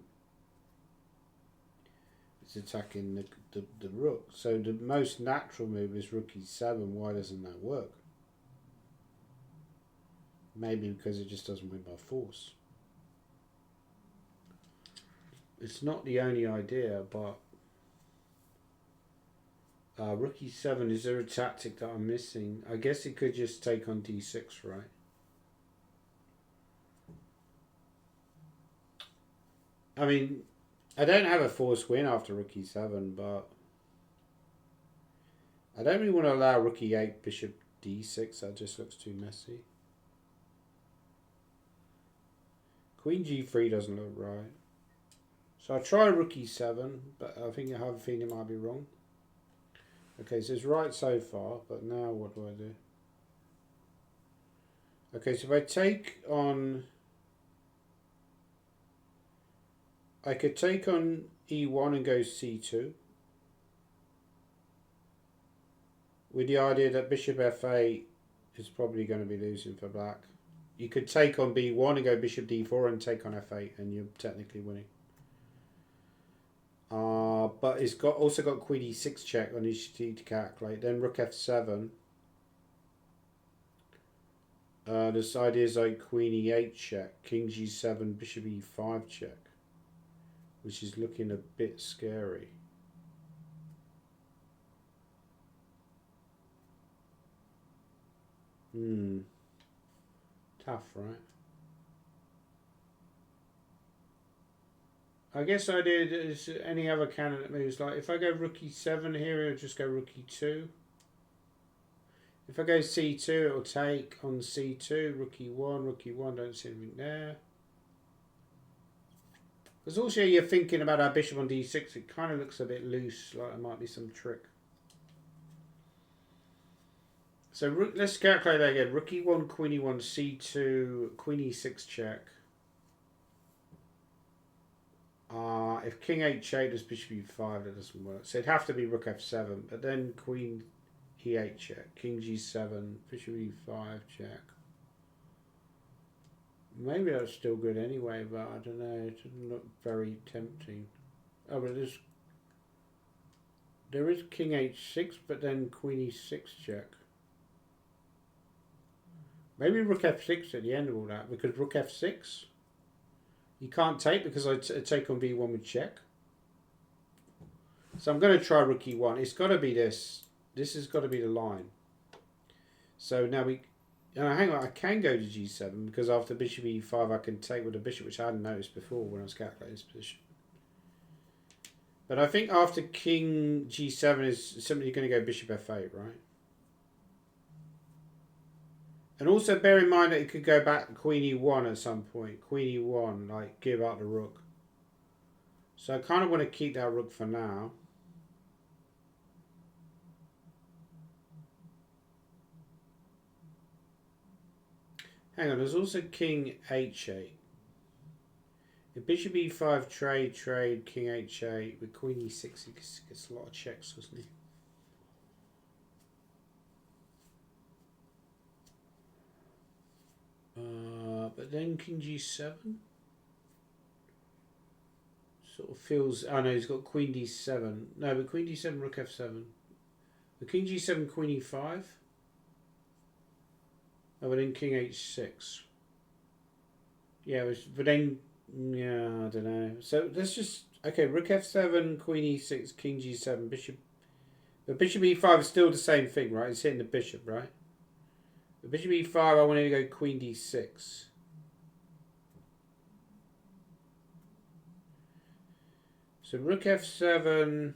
It's attacking the rook. So the most natural move is rook e7. Why doesn't that work? Maybe because it just doesn't win by force. It's not the only idea, but rook e7, is there a tactic that I'm missing? I guess it could just take on d6, right? I mean, I don't have a forced win after rook e7, but I don't really want to allow rook e8, bishop d6. That just looks too messy. Queen g3 doesn't look right. So I'll try rook e7, but I think I have a feeling it might be wrong. Okay, so it's right so far, but now what do I do? Okay, so if I take on... I could take on e1 and go c2. With the idea that bishop f8 is probably going to be losing for black. You could take on b1 and go bishop d4 and take on f8 and you're technically winning. But it's also got queen e6 check on initiative to calculate. Then rook f7. This idea is like queen e8 check, king g7, bishop e5 check, which is looking a bit scary. Tough, right? I guess I did as any other candidate moves. Like if I go rook e7 here, it'll just go rook e2. If I go c2, it'll take on c2, rook e1, don't see anything there. Because also you're thinking about our bishop on d6, it kind of looks a bit loose, like there might be some trick. So let's calculate that again. Rook e1, queen e1, c2, queen e6 check. If king h8 does bishop e5, that doesn't work. So it'd have to be rook f7, but then queen e8 check, king g7, bishop e5 check. Maybe that's still good anyway, but I don't know. It doesn't look very tempting. Oh, but there is king h6, but then queen e6 check. Maybe rook f6 at the end of all that, because rook f6, you can't take because I take on b1 with check. So I'm going to try rook e1. It's got to be this. This has got to be the line. So now hang on, I can go to g7 because after bishop e5 I can take with a bishop, which I hadn't noticed before when I was calculating this position. But I think after king g7 is simply going to go bishop f8, right? And also bear in mind that it could go back queen e1 at some point. Queen e1, like give up the rook. So I kind of want to keep that rook for now. Hang on, there's also king h8. If bishop e5 trade, king h8 with queen e6, he gets a lot of checks, doesn't he? But then king g7 sort of feels. Oh no, he's got queen d7. No, but queen d7, rook f7. But king g7, queen e5. Oh, but then king h6. Yeah, but then yeah, I don't know. So let's just rook f7, queen e6, king g7, bishop. But bishop e5 is still the same thing, right? It's hitting the bishop, right? The bishop e5, I wanted to go queen d6. So rook f7.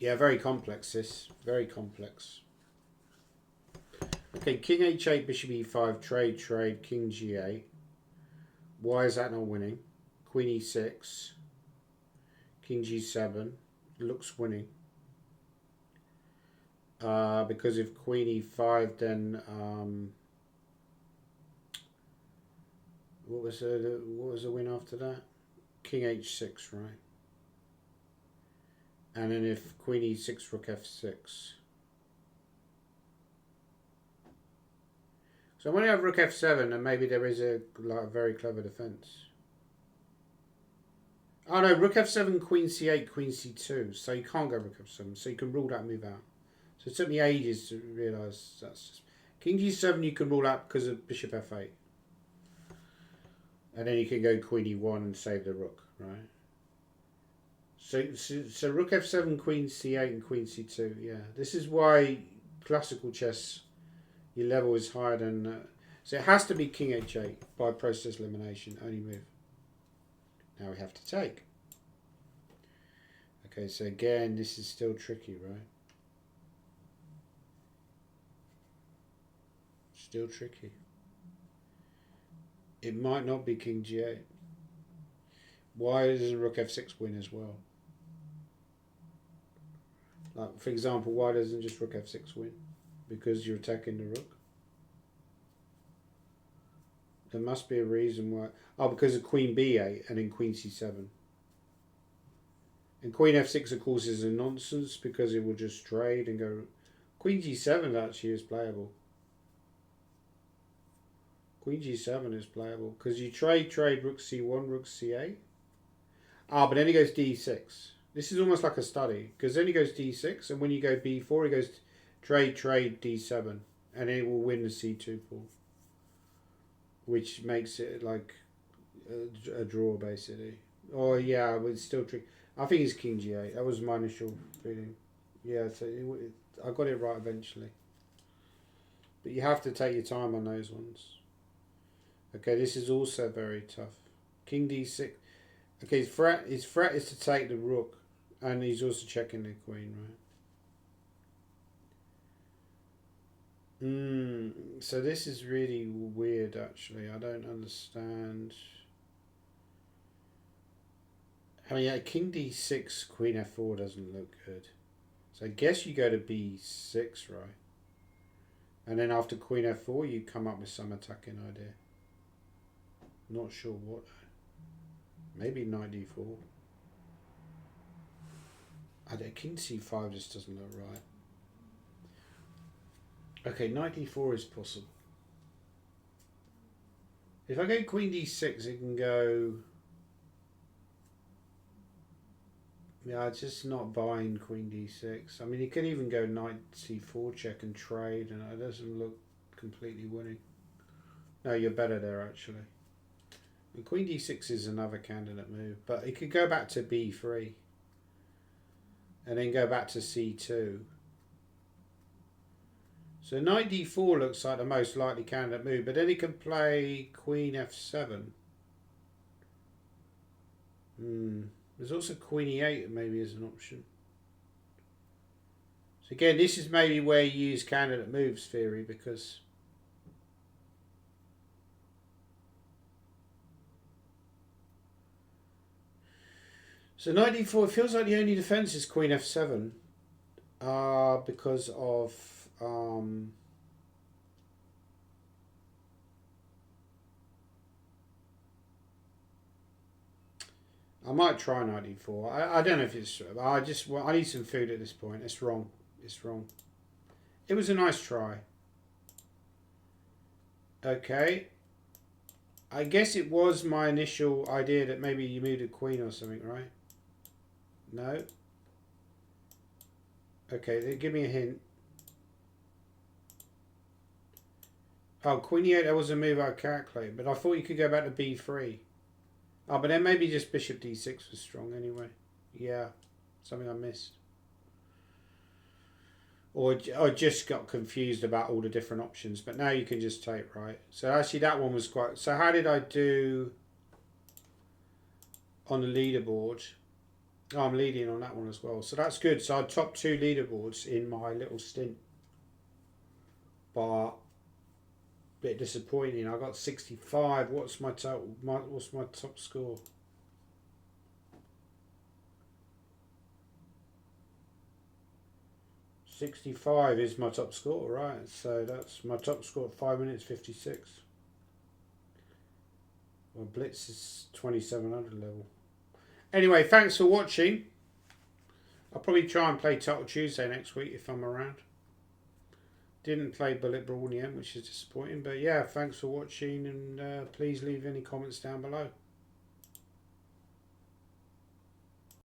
Yeah, very complex this. Very complex. Okay, king h8, bishop e5, trade, king g8. Why is that not winning? Queen e6, king g7. Looks winning. Because if queen e5, then what was the win after that? King h6, right? And then if queen e6, rook f6. So when you have rook f7, then maybe there is a very clever defense. Oh no, rook f7, queen c8, queen c2. So you can't go rook f7. So you can rule that move out. So it took me ages to realise that's just... King g7 you can rule out because of bishop f8. And then you can go queen e1 and save the rook, right? So rook f7, queen c8 and queen c2. Yeah, this is why classical chess, your level is higher than... so it has to be king h8 by process elimination, only move. Now we have to take. Okay, so again, this is still tricky, right? Still tricky. It might not be king g8. Why doesn't rook f6 win as well? Like, for example, why doesn't just rook f6 win? Because you're attacking the rook. There must be a reason why. Oh, because of queen b8 and then queen c7. And queen f6, of course, is a nonsense because it will just trade and go. Queen g7 actually is playable. Queen g7 is playable because you trade rook c1, rook c8. Ah, but then he goes d6. This is almost like a study because then he goes d6, and when you go b4, he goes trade d7, and then he will win the c2 pawn, which makes it like a draw basically. Oh yeah, but it's still tricky. I think it's king g8. That was my initial feeling. Yeah, so I got it right eventually. But you have to take your time on those ones. Okay, this is also very tough. King d6. Okay, his threat is to take the rook, and he's also checking the queen, right? So this is really weird, actually. I don't understand. I mean, yeah, king d6, queen f4 doesn't look good. So I guess you go to b6, right? And then after queen f4, you come up with some attacking idea. Not sure what. Maybe knight d4. I don't. King c5 just doesn't look right. Okay, knight d4 is possible. If I go queen d6, it can go. Yeah, it's just not buying queen d6. I mean, you could even go knight c4 check and trade, and it doesn't look completely winning. No, you're better there, actually. And queen d6 is another candidate move, but it could go back to b3 and then go back to c2. So knight d4 looks like the most likely candidate move, but then he can play queen f7. There's also queen e8 maybe as an option. So again, this is maybe where you use candidate moves theory, because so knight d4 feels like the only defense is queen f7 because of I might try knight d4. I don't know if it's. I need some food at this point. It's wrong. It's wrong. It was a nice try. Okay. I guess it was my initial idea that maybe you moved a queen or something, right? No. Okay, give me a hint. Oh, queen e8, that was a move I calculated, but I thought you could go back to b3. Oh, but then maybe just bishop d6 was strong anyway. Yeah, something I missed. Or just got confused about all the different options, but now you can just take, right? So actually that one was quite... So how did I do on the leaderboard? Oh, I'm leading on that one as well. So that's good. So I topped 2 leaderboards in my little stint. But a bit disappointing. I got 65. What's my total? What's my top score? .65 is my top score, right? So that's my top score at 5 minutes 56. Well, Blitz is 2700 level. Anyway, thanks for watching. I'll probably try and play Total Tuesday next week if I'm around. Didn't play Bullet Brawl in the end, which is disappointing. But yeah, thanks for watching, and please leave any comments down below.